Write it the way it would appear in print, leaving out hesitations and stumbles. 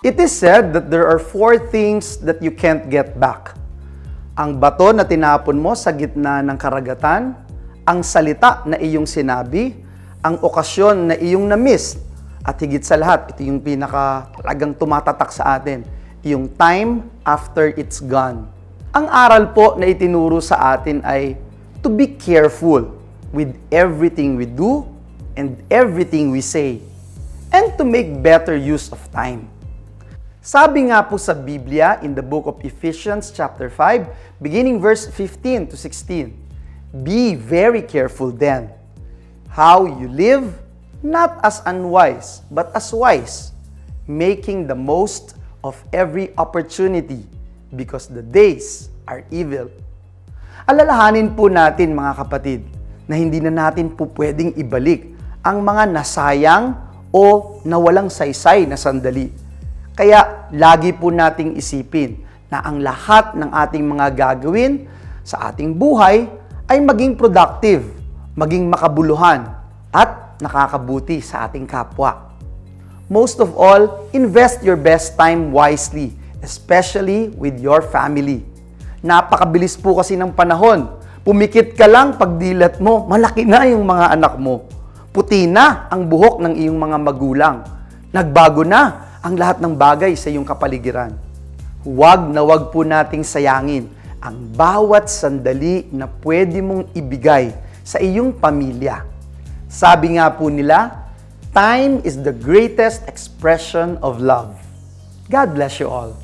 It is said that there are 4 things that you can't get back. Ang bato na tinapon mo sa gitna ng karagatan, ang salita na iyong sinabi, ang okasyon na iyong na-miss, at higit sa lahat, ito yung talagang tumatatak sa atin, yung time after it's gone. Ang aral po na itinuro sa atin ay to be careful with everything we do and everything we say, and to make better use of time. Sabi nga po sa Biblia in the book of Ephesians chapter 5, beginning verse 15 to 16, "Be very careful then how you live, not as unwise, but as wise, making the most of every opportunity, because the days are evil." Alalahanin po natin mga kapatid na hindi na natin po pwedeng ibalik ang mga nasayang o nawalang saysay na sandali. Kaya lagi po nating isipin na ang lahat ng ating mga gagawin sa ating buhay ay maging productive, maging makabuluhan, at nakakabuti sa ating kapwa. Most of all, invest your best time wisely, especially with your family. Napakabilis po kasi ng panahon. Pumikit ka lang pagdilat mo, malaki na yung mga anak mo. Puti na ang buhok ng iyong mga magulang. Nagbago na ang lahat ng bagay sa iyong kapaligiran. Huwag na huwag po nating sayangin ang bawat sandali na pwede mong ibigay sa iyong pamilya. Sabi nga po nila, time is the greatest expression of love. God bless you all.